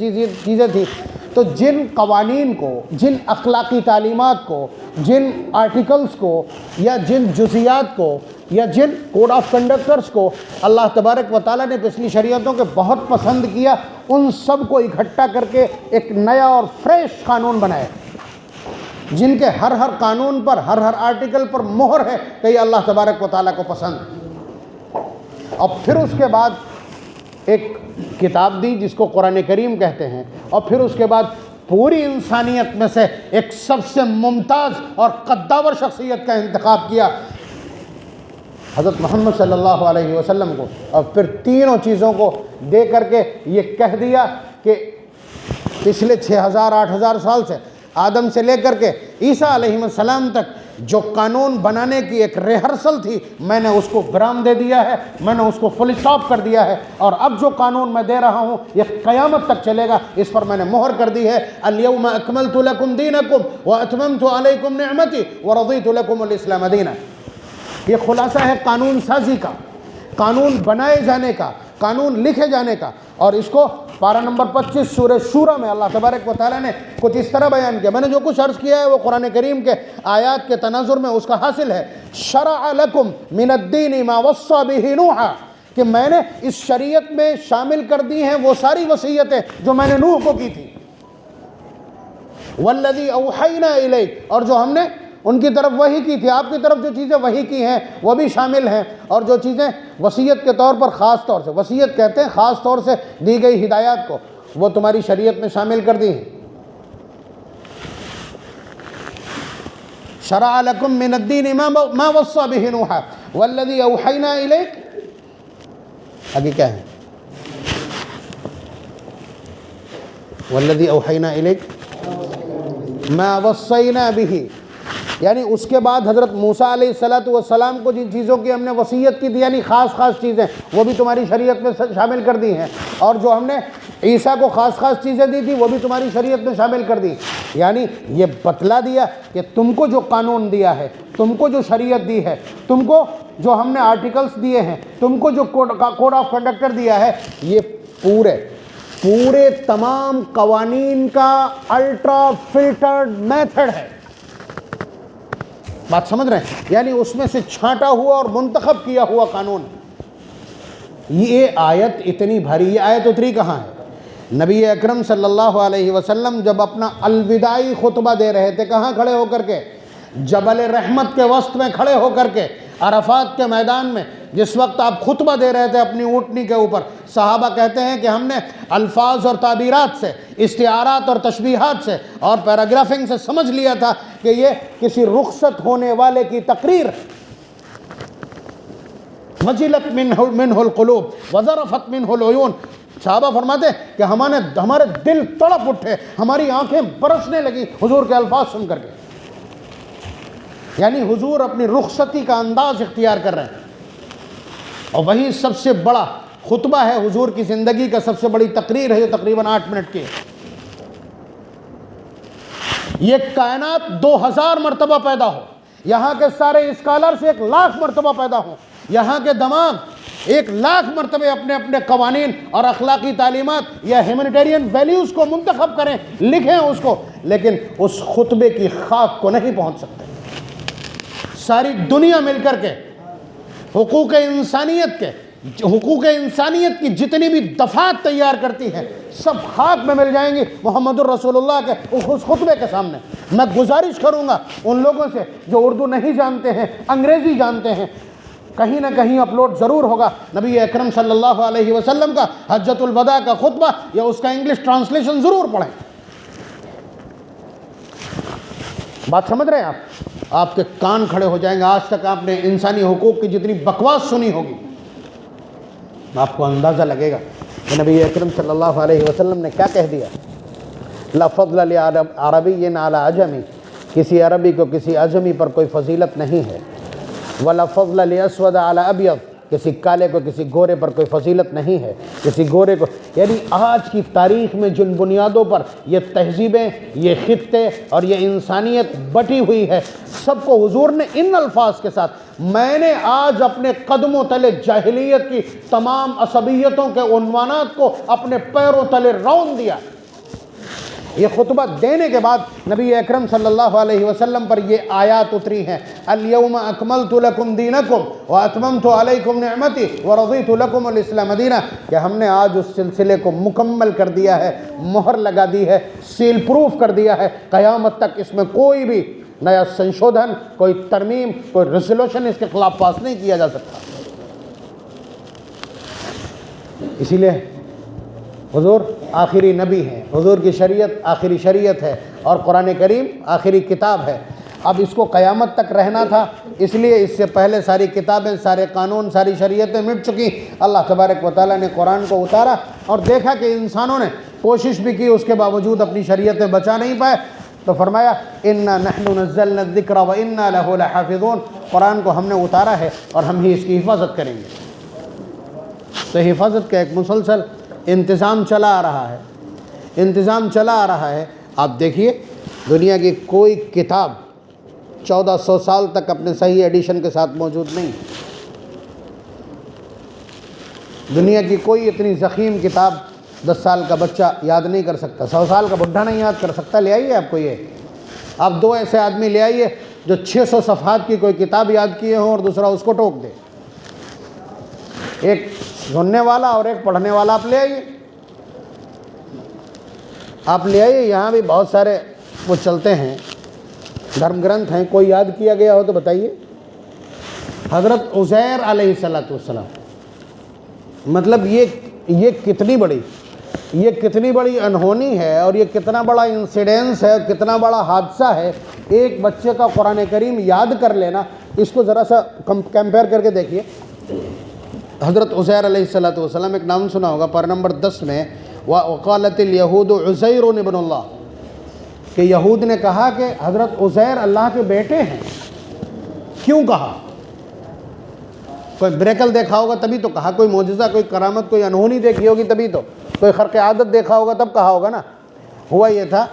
چیزیں تھیں۔ تو جن قوانین کو، جن اخلاقی تعلیمات کو، جن آرٹیکلز کو یا جن جزیات کو یا جن کوڈ آف کنڈکٹرز کو اللہ تبارک و تعالیٰ نے پچھلی شریعتوں کے بہت پسند کیا، ان سب کو اکٹھا کر کے ایک نیا اور فریش قانون بنایا، جن کے ہر قانون پر، ہر آرٹیکل پر مہر ہے کہ یہ اللہ تبارک و تعالیٰ کو پسند۔ اور پھر اس کے بعد ایک کتاب دی جس کو قرآن کریم کہتے ہیں، اور پھر اس کے بعد پوری انسانیت میں سے ایک سب سے ممتاز اور قداور شخصیت کا انتخاب کیا، حضرت محمد صلی اللہ علیہ وسلم کو، اور پھر تینوں چیزوں کو دے کر کے یہ کہہ دیا کہ پچھلے 6,000-8,000 سال سے آدم سے لے کر کے عیسیٰ علیہ السلام تک جو قانون بنانے کی ایک ریہرسل تھی، میں نے اس کو برام دے دیا ہے، میں نے اس کو فل اسٹاپ کر دیا ہے، اور اب جو قانون میں دے رہا ہوں یہ قیامت تک چلے گا، اس پر میں نے مہر کر دی ہے۔ الیوم اکملت لکم دینکم واتممت علیکم نعمتی ورضیت لکم الاسلام دینا۔ یہ خلاصہ ہے قانون سازی کا، قانون بنائے جانے کا، قانون لکھے جانے کا۔ اور اس کو پارہ نمبر 25 سورہ شورى میں اللہ تبارک و تعالیٰ نے کچھ اس طرح بیان کیا، میں نے جو کچھ عرض کیا ہے وہ قرآن کریم کے آیات کے تناظر میں اس کا حاصل ہے۔ شرع لکم من الدین ما وصى به نوحا، کہ میں نے اس شریعت میں شامل کر دی ہیں وہ ساری وصیتیں جو میں نے نوح کو کی تھی، والذی اوحینا الیک، اور جو ہم نے ان کی طرف وحی کی تھی، آپ کی طرف جو چیزیں وحی کی ہیں وہ بھی شامل ہیں، اور جو چیزیں وصیت کے طور پر خاص طور سے، وصیت کہتے ہیں خاص طور سے دی گئی ہدایات کو، وہ تمہاری شریعت میں شامل کر دی ہیں۔ شرع لکم من الدین ما وصى به نوحا والذی اوحینا الیک، آگے کیا ہے؟ والذی اوحینا الیک ما وصینا به، یعنی اس کے بعد حضرت موسیٰ علیہ السلام کو جن چیزوں کی ہم نے وصیت کی تھی، یعنی خاص چیزیں، وہ بھی تمہاری شریعت میں شامل کر دی ہیں، اور جو ہم نے عیسیٰ کو خاص چیزیں دی تھی وہ بھی تمہاری شریعت میں شامل کر دی۔ یعنی یہ بتلا دیا کہ تم کو جو قانون دیا ہے، تم کو جو شریعت دی ہے، تم کو جو ہم نے آرٹیکلز دیے ہیں، تم کو جو کوڈ آف کنڈکٹر دیا ہے، یہ پورے تمام قوانین کا الٹرا فلٹرڈ میتھڈ ہے۔ بات سمجھ رہے ہیں؟ یعنی اس میں سے چھانٹا ہوا اور منتخب کیا ہوا قانون۔ یہ آیت اتنی بھاری، یہ آیت اتری کہاں ہے؟ نبی اکرم صلی اللہ علیہ وسلم جب اپنا الوداعی خطبہ دے رہے تھے، کہاں کھڑے ہو کر کے؟ جبل رحمت کے وسط میں کھڑے ہو کر کے عرفات کے میدان میں جس وقت آپ خطبہ دے رہے تھے اپنی اونٹنی کے اوپر، صحابہ کہتے ہیں کہ ہم نے الفاظ اور تعبیرات سے، استعارات اور تشبیہات سے اور پیراگرافنگ سے سمجھ لیا تھا کہ یہ کسی رخصت ہونے والے کی تقریر ہے۔ وجلت منہ القلوب وذرفت منہ العیون، صحابہ فرماتے ہیں کہ ہمارے دل تڑپ اٹھے، ہماری آنکھیں برسنے لگی حضور کے الفاظ سن کر کے۔ یعنی حضور اپنی رخصتی کا انداز اختیار کر رہے ہیں، اور وہی سب سے بڑا خطبہ ہے حضور کی زندگی کا، سب سے بڑی تقریر ہے جو تقریباً 8 منٹ کی ہے۔ یہ کائنات 2000 مرتبہ پیدا ہو، یہاں کے سارے اسکالرز 1,00,000 مرتبہ پیدا ہوں، یہاں کے دماغ 1,00,000 مرتبہ اپنے اپنے قوانین اور اخلاقی تعلیمات یا ہیومینیٹیرین ویلیوز کو منتخب کریں، لکھیں اس کو، لیکن اس خطبے کی خاک کو نہیں پہنچ سکتے۔ ساری دنیا مل کر کے حقوق انسانیت کی جتنی بھی دفعات تیار کرتی ہے سب خاک میں مل جائیں گی محمد الرسول اللہ کے اس خطبے کے سامنے۔ میں گزارش کروں گا ان لوگوں سے جو اردو نہیں جانتے ہیں، انگریزی جانتے ہیں، کہیں نہ کہیں اپلوڈ ضرور ہوگا نبی اکرم صلی اللہ علیہ وسلم کا حجۃ الوداع کا خطبہ، یا اس کا انگلش ٹرانسلیشن ضرور پڑھیں۔ بات سمجھ رہے ہیں آپ کے کان کھڑے ہو جائیں گے۔ آج تک آپ نے انسانی حقوق کی جتنی بکواس سنی ہوگی، آپ کو اندازہ لگے گا کہ نبی اکرم صلی اللہ علیہ وسلم نے کیا کہہ دیا۔ لا فضل لعربی علی عجمی، کسی عربی کو کسی عجمی پر کوئی فضیلت نہیں ہے۔ ولا فضل لاسود علی ابیض، کسی کالے کو کسی گورے پر کوئی فضیلت نہیں ہے، کسی گورے کو، یعنی آج کی تاریخ میں جن بنیادوں پر یہ تہذیبیں، یہ خطے اور یہ انسانیت بٹی ہوئی ہے، سب کو حضور نے ان الفاظ کے ساتھ، میں نے آج اپنے قدموں تلے جاہلیت کی تمام عصبیتوں کے عنوانات کو اپنے پیروں تلے رون دیا۔ یہ خطبہ دینے کے بعد نبی اکرم صلی اللہ علیہ وسلم پر یہ آیات اتری ہیں، الیوم اکملت لکم دینکم واتممت علیکم نعمتی ورضیت لکم الاسلام دینا، کہ ہم نے آج اس سلسلے کو مکمل کر دیا ہے، مہر لگا دی ہے، سیل پروف کر دیا ہے، قیامت تک اس میں کوئی بھی نیا سنشودھن، کوئی ترمیم، کوئی ریزولوشن اس کے خلاف پاس نہیں کیا جا سکتا۔ اسی لیے حضور آخری نبی ہیں، حضور کی شریعت آخری شریعت ہے، اور قرآن کریم آخری کتاب ہے۔ اب اس کو قیامت تک رہنا تھا، اس لیے اس سے پہلے ساری کتابیں، سارے قانون، ساری شریعتیں مٹ چکی۔ اللہ تبارک و تعالیٰ نے قرآن کو اتارا اور دیکھا کہ انسانوں نے کوشش بھی کی، اس کے باوجود اپنی شریعتیں بچا نہیں پائے، تو فرمایا انا نحن نزلنا الذکر وانا لہ لحافظون، قرآن کو ہم نے اتارا ہے اور ہم ہی اس کی حفاظت کریں گے۔ تو حفاظت کا ایک مسلسل انتظام چلا آ رہا ہے۔ آپ دیکھیے دنیا کی کوئی کتاب 1400 سال تک اپنے صحیح ایڈیشن کے ساتھ موجود نہیں، دنیا کی کوئی اتنی ضخیم کتاب 10 سال کا بچہ یاد نہیں کر سکتا، 100 سال کا بڈھا نہیں یاد کر سکتا۔ لے آئیے آپ کو یہ، آپ 2 ایسے آدمی لے آئیے جو 600 صفحات کی کوئی کتاب یاد کیے ہوں اور دوسرا اس کو ٹوک دے، ایک سننے والا اور ایک پڑھنے والا آپ لے آئیے۔ یہاں بھی بہت سارے وہ چلتے ہیں دھرم گرنتھ ہیں، کوئی یاد کیا گیا ہو تو بتائیے۔ حضرت عزیر علیہ السلام، مطلب یہ کتنی بڑی انہونی ہے، اور یہ کتنا بڑا انسیڈنس ہے، کتنا بڑا حادثہ ہے۔ ایک بچے کا قرآن کریم یاد کر لینا، اس کو ذرا سا کمپیئر کر کے دیکھیے۔ حضرت عزیر علیہ السلام، ایک نام سنا ہوگا، پارہ نمبر 10 میں، وقالت الیہود عزیر ابن اللہ، کہ یہود نے کہا کہ حضرت عزیر اللہ کے بیٹے ہیں۔ کیوں کہا؟ کوئی بریکل دیکھا ہوگا تبھی تو کہا، کوئی معجزہ، کوئی کرامت، کوئی انہونی دیکھی ہوگی تبھی تو، کوئی خرق عادت دیکھا ہوگا تب کہا ہوگا نا۔ ہوا یہ تھا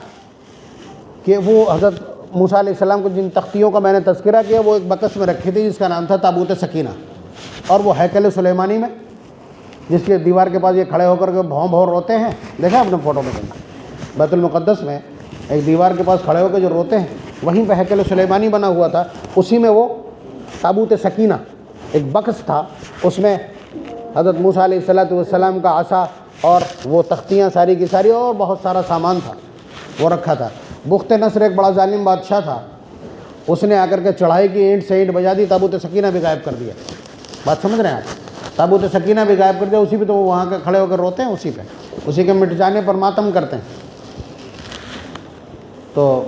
کہ وہ حضرت موسیٰ علیہ السلام کو جن تختیوں کا میں نے تذکرہ کیا، وہ ایک بکس میں رکھی تھی جس کا نام تھا تابوت سکینہ، اور وہ ہیکل سلیمانی میں، جس کے دیوار کے پاس یہ کھڑے ہو کر کے بھون بھون روتے ہیں، دیکھا اپنے فوٹو میں بیت المقدس میں ایک دیوار کے پاس کھڑے ہو کے جو روتے ہیں، وہیں پہ ہیکل سلیمانی بنا ہوا تھا، اسی میں وہ تابوت سکینہ ایک بکس تھا، اس میں حضرت موسیٰ علیہ السلام کا عصا اور وہ تختیاں ساری کی ساری اور بہت سارا سامان تھا، وہ رکھا تھا۔ بخت نصر ایک بڑا ظالم بادشاہ تھا، اس نے آ کر کے چڑھائی کی، اینٹ سے اینٹ بجا دی، تابوت سکینہ بھی غائب کر دیا۔ بات سمجھ رہے ہیں آپ؟ تابوت سکینہ بھی غائب کر دیا، اسی پہ تو وہ وہاں کے کھڑے ہو کر روتے ہیں، اسی پہ، اسی کے مٹ جانے پر ماتم کرتے ہیں۔ تو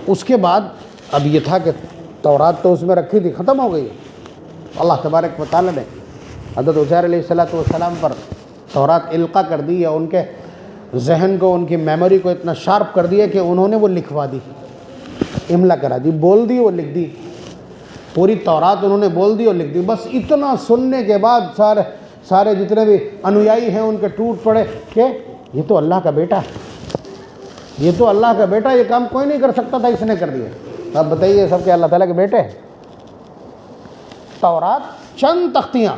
اس کے بعد اب یہ تھا کہ تورات تو اس میں رکھی تھی، ختم ہو گئی۔ اللہ تبارک و تعالیٰ نے حضرت عزیر علیہ السلام پر تورات القا کر دی، یا ان کے ذہن کو، ان کی میموری کو اتنا شارپ کر دیا کہ انہوں نے وہ لکھوا دی، املا کرا دی، بول دی اور لکھ دی، پوری تورات انہوں نے بول دی اور لکھ دی۔ بس اتنا سننے کے بعد سارے جتنے بھی انویائی ہیں ان کے ٹوٹ پڑے کہ یہ تو اللہ کا بیٹا ہے، یہ تو اللہ کا بیٹا، یہ کام کوئی نہیں کر سکتا تھا، اس نے کر دیا۔ اب بتائیے سب کے اللہ تعالیٰ کے بیٹے ہیں؟ تورات چند تختیاں،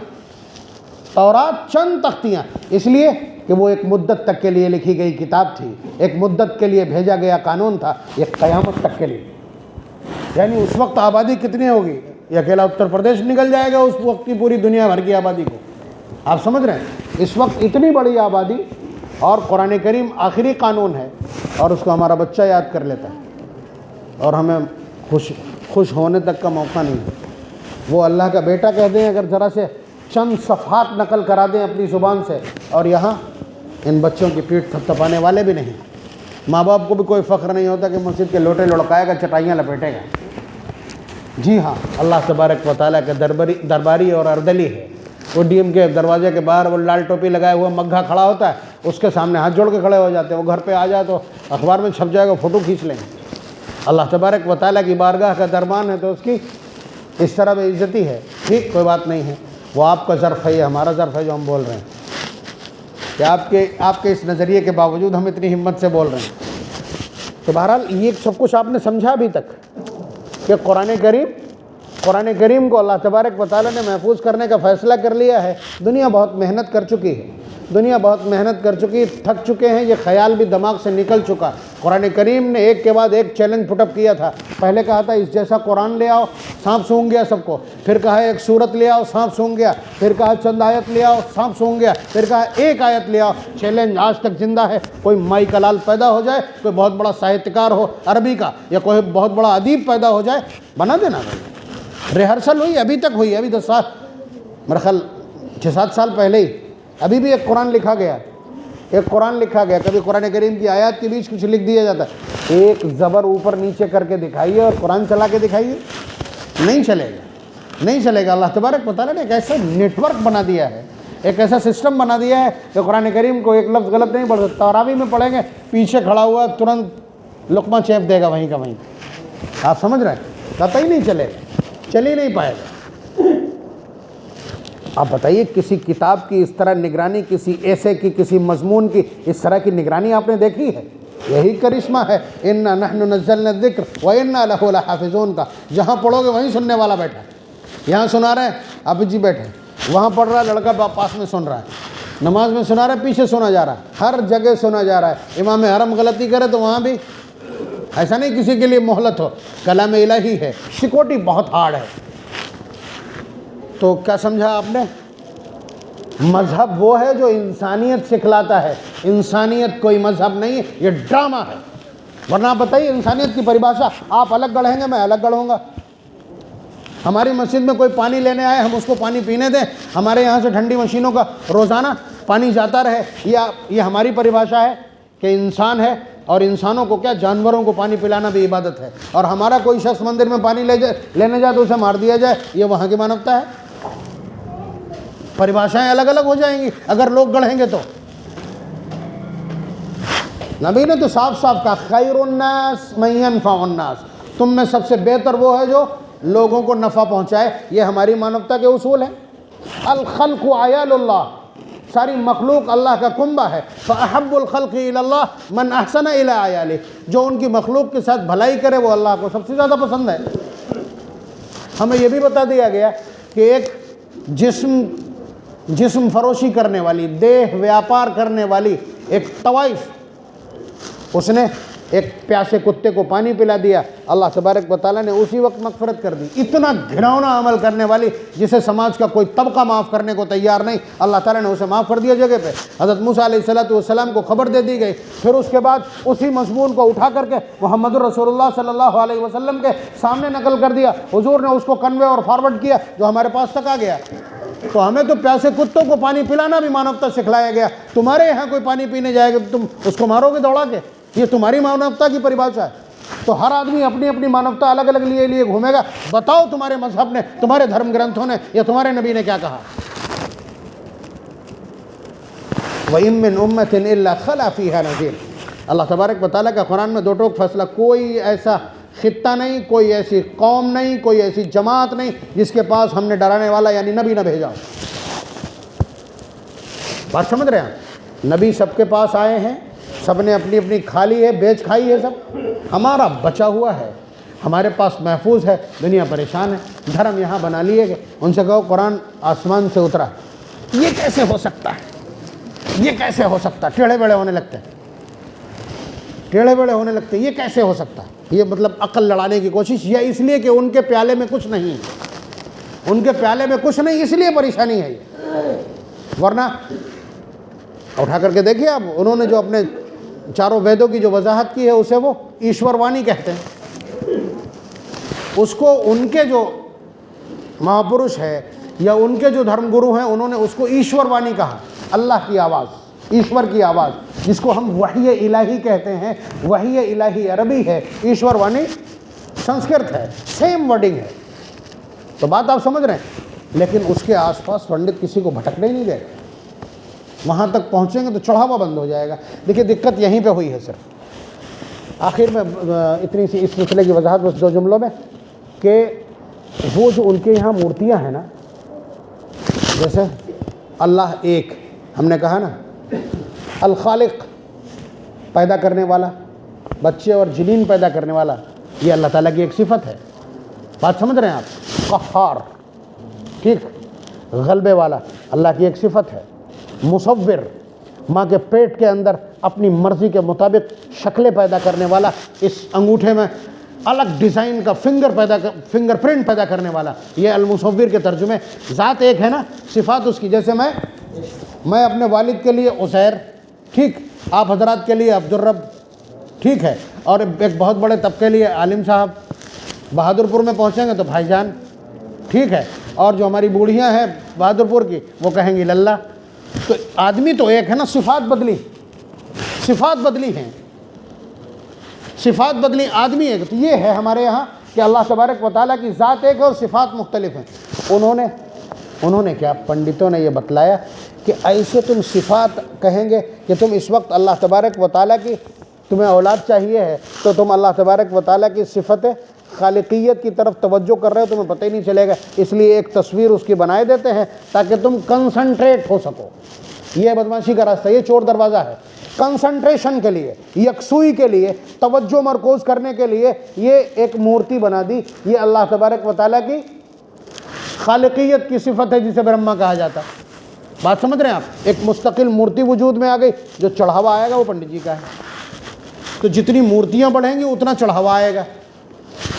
تورات چند تختیاں، اس لیے کہ وہ ایک مدت تک کے لیے لکھی گئی کتاب تھی، ایک مدت کے لیے بھیجا گیا قانون تھا، یہ قیامت تک کے لیے۔ یعنی اس وقت آبادی کتنی ہوگی؟ یہ اکیلا اتر پردیش نکل جائے گا اس وقت کی پوری دنیا بھر کی آبادی کو۔ آپ سمجھ رہے ہیں؟ اس وقت اتنی بڑی آبادی، اور قرآن کریم آخری قانون ہے، اور اس کو ہمارا بچہ یاد کر لیتا ہے، اور ہمیں خوش ہونے تک کا موقع نہیں ہے۔ وہ اللہ کا بیٹا کہہ دیں اگر ذرا سے چند صفحات نقل کرا دیں اپنی زبان سے، اور یہاں ان بچوں کی پیٹھ تھپتھپانے والے بھی نہیں، ماں باپ کو بھی کوئی فخر نہیں ہوتا کہ مسجد کے لوٹے لڑکائے گا، چٹائیاں لپیٹے گا۔ جی ہاں، اللہ تبارک و تعالیٰ کا درباری اور اردلی ہے۔ وہ ڈی ایم کے دروازے کے باہر وہ لال ٹوپی لگائے ہوا مگھا کھڑا ہوتا ہے، اس کے سامنے ہاتھ جوڑ کے کھڑے ہو جاتے ہیں، وہ گھر پہ آ جائے تو اخبار میں چھپ جائے گا، فوٹو کھینچ لیں گے۔ اللہ تبارک و تعالیٰ کی بارگاہ کا دربان ہے تو اس کی اس طرح بے عزتی ہے، ٹھیک، کوئی بات نہیں ہے، وہ آپ کا ظرف ہے، یہ ہمارا ظرف ہے جو ہم بول رہے ہیں، کہ آپ کے اس نظریے کے باوجود ہم اتنی ہمت سے بول رہے ہیں۔ تو بہرحال یہ سب کچھ آپ نے سمجھا ابھی تک کہ قرآن کریم کو اللہ تبارک و تعالیٰ نے محفوظ کرنے کا فیصلہ کر لیا ہے۔ دنیا بہت محنت کر چکی ہے، دنیا بہت محنت کر چکی، تھک چکے ہیں، یہ خیال بھی دماغ سے نکل چکا۔ قرآن کریم نے ایک کے بعد ایک چیلنج پٹ اپ کیا تھا۔ پہلے کہا تھا اس جیسا قرآن لے آؤ، سانپ سونگھ گیا سب کو، پھر کہا ایک سورت لے آؤ، سانپ سونگھ گیا، پھر کہا چند آیت لے آؤ، سانپ سونگھ گیا، پھر کہا ایک آیت لے آؤ۔ چیلنج آج تک زندہ ہے، کوئی مائی کلال پیدا ہو جائے، کوئی بہت بڑا ساہتکار ہو عربی کا، یا کوئی بہت بڑا ادیب پیدا ہو جائے، بنا دینا بھائی۔ ریہرسل ہوئی، ابھی تک ہوئی، ابھی 10 سال، میرا خیال 6-7 سال پہلے ہی ابھی بھی ایک قرآن لکھا گیا، ایک قرآن لکھا گیا۔ کبھی قرآن کریم کی آیات کے بیچ کچھ لکھ دیا جاتا ہے، ایک زبر اوپر نیچے کر کے دکھائیے اور قرآن چلا کے دکھائیے، نہیں چلے گا، نہیں چلے گا۔ اللہ تبارک و تعالیٰ نے ایک ایسا نیٹ ورک بنا دیا ہے، ایک ایسا سسٹم بنا دیا ہے کہ قرآن کریم کو ایک لفظ غلط نہیں پڑھ سکتا۔ تراویح میں پڑھیں گے، پیچھے کھڑا ہوا ترنت لقمہ چیپ دے گا وہیں کا وہیں۔ آپ سمجھ رہے ہیں؟ قطعی نہیں چلے گا، چل ہی نہیں پائے گا۔ آپ بتائیے کسی کتاب کی اس طرح نگرانی، کسی ایسے کی، کسی مضمون کی اس طرح کی نگرانی آپ نے دیکھی ہے؟ یہی کرشمہ ہے انا نحن نزلنا الذکر وانا لہ لحافظون کا۔ جہاں پڑھو گے وہیں سننے والا بیٹھا ہے، یہاں سنا رہے ہیں آپ جی بیٹھے، وہاں پڑھ رہا ہے لڑکا پاس میں سن رہا ہے، نماز میں سنا رہا ہے، پیچھے سنا جا رہا ہے، ہر جگہ سنا جا رہا ہے۔ امام حرم غلطی کرے تو وہاں بھی، ایسا نہیں کسی کے لیے مہلت ہو، کلام الہی ہے، سیکورٹی بہت ہارڈ ہے۔ تو کیا سمجھا آپ نے؟ مذہب وہ ہے جو انسانیت سکھلاتا ہے، انسانیت کوئی مذہب نہیں ہے، یہ ڈرامہ ہے۔ ورنہ آپ بتائیے انسانیت کی پریبھاشا، آپ الگ گڑھیں گے، میں الگ گڑھوں گا۔ ہماری مسجد میں کوئی پانی لینے آئے، ہم اس کو پانی پینے دیں، ہمارے یہاں سے ٹھنڈی مشینوں کا روزانہ پانی جاتا رہے، یہ ہماری پریبھاشا ہے کہ انسان ہے، اور انسانوں کو کیا، جانوروں کو پانی پلانا بھی عبادت ہے، اور ہمارا کوئی شخص مندر میں پانی لینے جائے تو اسے مار دیا جائے، یہ وہاں کی مانوتا ہے؟ پریبھاشائیں الگ الگ ہو جائیں گی اگر لوگ گڑھیں گے تو۔ نبی نے تو صاف صاف کہا خیر الناس من ينفع الناس، تم میں سب سے بہتر وہ ہے جو لوگوں کو نفع پہنچائے، یہ ہماری مانوتا کے اصول ہیں۔ الخلق عیال اللہ، ساری مخلوق اللہ کا کنبہ ہے۔ فاحب الخلق الی اللہ من احسن الی عیالہ، جو ان کی مخلوق کے ساتھ بھلائی کرے وہ اللہ کو سب سے زیادہ پسند ہے۔ ہمیں یہ بھی بتا دیا گیا کہ ایک جسم فروشی کرنے والی، دیہ ویاپار کرنے والی ایک طوائف، اس نے ایک پیاسے کتے کو پانی پلا دیا، اللہ تبارک و تعالیٰ نے اسی وقت مغفرت کر دی۔ اتنا گھناؤنا عمل کرنے والی جسے سماج کا کوئی طبقہ معاف کرنے کو تیار نہیں، اللہ تعالیٰ نے اسے معاف کر دیا جگہ پہ۔ حضرت موسیٰ علیہ السلام کو خبر دے دی گئی، پھر اس کے بعد اسی مضمون کو اٹھا کر کے محمد الرسول اللہ صلی اللہ علیہ وسلم کے سامنے نقل کر دیا، حضور نے اس کو کنوے اور فارورڈ کیا جو ہمارے پاس تک آ گیا۔ تو ہمیں تو پیاسے کتوں کو پانی پلانا بھی مانوتا سکھلایا گیا، تمہارے یہاں کوئی پانی پینے جائے گا تو تم اس کو مارو گے دوڑا کے؟ یہ تمہاری مانوتا کی پریبھاشا ہے۔ تو ہر آدمی اپنی اپنی مانوتا الگ الگ لیے گھومے گا۔ بتاؤ تمہارے مذہب نے، تمہارے دھرم گرنتھوں نے یا تمہارے نبی نے کیا کہا؟ وَإِن مِّنْ أُمَّةٍ إِلَّا خَلَا فِيهَا نَذِيرٌ۔ اللہ تبارک و تعالیٰ کا قرآن میں دو ٹوک فیصلہ، کوئی ایسا خطہ نہیں، کوئی ایسی قوم نہیں، کوئی ایسی جماعت نہیں جس کے پاس ہم نے ڈرانے والا یعنی نبی نہ بھیجا۔ بات سمجھ رہے ہیں؟ نبی سب کے پاس آئے ہیں، سب نے اپنی اپنی کھا لی ہے، بیچ کھائی ہے، سب ہمارا بچا ہوا ہے، ہمارے پاس محفوظ ہے، دنیا پریشان ہے، دھرم یہاں بنا لیے گئے۔ ان سے کہو قرآن آسمان سے اترا ہے، یہ کیسے ہو سکتا ہے؟ یہ کیسے ہو سکتا ہے؟ ٹیڑھے بیڑے ہونے لگتے ہیں، ٹیڑھے بیڑے ہونے لگتے ہیں، یہ کیسے ہو سکتا ہے؟ یہ مطلب عقل لڑانے کی کوشش، یا اس لیے کہ ان کے پیالے میں کچھ نہیں ہے، ان کے پیالے میں کچھ نہیں اس لیے پریشانی ہے یہ، ورنہ اٹھا کر کے دیکھیے آپ، انہوں نے جو اپنے چاروں ویدوں کی جو وضاحت کی ہے اسے وہ ایشور وانی کہتے ہیں۔ اس کو ان کے جو مہاپرش ہے یا ان کے جو دھرم گرو ہیں انہوں نے اس کو ایشور وانی کہا، اللہ کی آواز، ایشور کی آواز، جس کو ہم وحی الہی کہتے ہیں۔ وحی الہی عربی ہے، ایشور وانی سنسکرت ہے، سیم ورڈنگ ہے۔ تو بات آپ سمجھ رہے ہیں؟ لیکن اس کے آس پاس پنڈت کسی کو بھٹکنے ہی نہیں دے گا، وہاں تک پہنچیں گے تو چڑھاوا بند ہو جائے گا۔ دیکھیے دقت یہیں پہ ہوئی ہے صرف۔ آخر میں اتنی سی اس مسئلے کی وضاحت بس دو جملوں میں، کہ وہ جو ان کے یہاں مورتیاں ہیں نا، جیسے اللہ ایک، ہم نے کہا نا الخالق، پیدا کرنے والا، بچے اور جنین پیدا کرنے والا، یہ اللہ تعالیٰ کی ایک صفت ہے۔ بات سمجھ رہے ہیں آپ؟ قہار، ٹھیک، غلبے والا اللہ کی ایک صفت ہے۔ مصور، ماں کے پیٹ کے اندر اپنی مرضی کے مطابق شکلیں پیدا کرنے والا، اس انگوٹھے میں الگ ڈیزائن کا فنگر پرنٹ پیدا کرنے والا، یہ المصور کے ترجمے۔ ذات ایک ہے نا، صفات اس کی، جیسے میں اپنے والد کے لیے عزیر، ٹھیک، آپ حضرات کے لیے عبدالرب، ٹھیک ہے، اور ایک بہت بڑے طبقے کے لیے عالم صاحب، بہادر پور میں پہنچیں گے تو بھائی جان، ٹھیک ہے، اور جو ہماری بوڑھیاں ہیں بہادر پور کی وہ کہیں گی للہ۔ تو آدمی تو ایک ہے نا، صفات بدلی ہیں، صفات بدلی، آدمی ایک۔ تو یہ ہے ہمارے یہاں کہ اللہ تبارک و تعالیٰ کی ذات ایک ہے اور صفات مختلف ہیں۔ انہوں نے کیا، پنڈتوں نے یہ بتلایا کہ ایسے تم صفات کہیں گے کہ تم اس وقت اللہ تبارک و تعالیٰ کی، تمہیں اولاد چاہیے ہے تو تم اللہ تبارک و تعالیٰ کی صفت خالقیت کی طرف توجہ کر رہے ہو، تمہیں پتہ ہی نہیں چلے گا، اس لیے ایک تصویر اس کی بنائے دیتے ہیں تاکہ تم کنسنٹریٹ ہو سکو۔ یہ بدمعاشی کا راستہ، یہ چور دروازہ ہے۔ کنسنٹریشن کے لیے، یکسوئی کے لیے، توجہ مرکوز کرنے کے لیے یہ ایک مورتی بنا دی۔ یہ اللہ تبارک و تعالیٰ کی خالقیت کی صفت ہے جسے برہما کہا جاتا۔ بات سمجھ رہے ہیں آپ؟ ایک مستقل مورتی وجود میں آ گئی، جو چڑھاوا آئے گا وہ پنڈت جی کا ہے۔ تو جتنی مورتیاں بڑھیں گی اتنا چڑھاوا آئے گا۔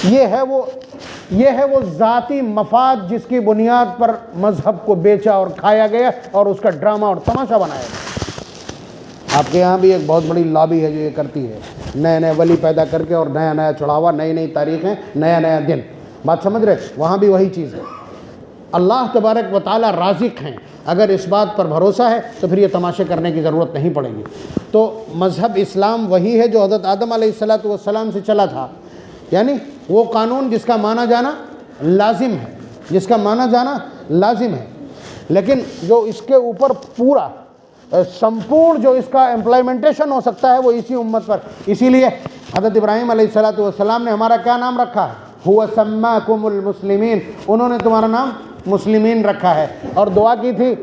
یہ ہے وہ ذاتی مفاد جس کی بنیاد پر مذہب کو بیچا اور کھایا گیا اور اس کا ڈرامہ اور تماشا بنایا گیا۔ آپ کے یہاں بھی ایک بہت بڑی لابی ہے جو یہ کرتی ہے، نئے نئے ولی پیدا کر کے اور نیا نیا چڑھاوا، نئی نئی تاریخیں، نیا نیا دن۔ بات سمجھ رہے؟ وہاں بھی وہی چیز ہے۔ اللہ تبارک و تعالیٰ رازق ہیں، اگر اس بات پر بھروسہ ہے تو پھر یہ تماشے کرنے کی ضرورت نہیں پڑے گی۔ تو مذہب اسلام وہی ہے جو حضرت آدم علیہ السلام سے چلا تھا، یعنی وہ قانون جس کا مانا جانا لازم ہے، جس کا مانا جانا لازم ہے، لیکن جو اس کے اوپر پورا سمپورن جو اس کا امپلیمنٹیشن ہو سکتا ہے وہ اسی امت پر۔ اسی لیے حضرت ابراہیم علیہ السلام نے ہمارا کیا نام رکھا ہے؟ هو سماکم المسلمین، انہوں نے تمہارا نام مسلمین رکھا ہے، اور دعا کی تھی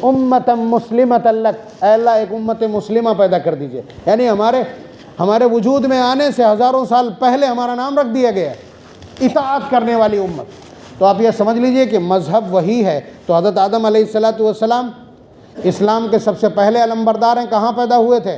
امتا مسلمتا لک، اے اللہ ایک امت مسلمہ پیدا کر دیجئے، یعنی ہمارے وجود میں آنے سے ہزاروں سال پہلے ہمارا نام رکھ دیا گیا ہے، اطاعت کرنے والی امت۔ تو آپ یہ سمجھ لیجئے کہ مذہب وہی ہے۔ تو حضرت آدم علیہ السلام اسلام کے سب سے پہلے علمبردار ہیں، کہاں پیدا ہوئے تھے؟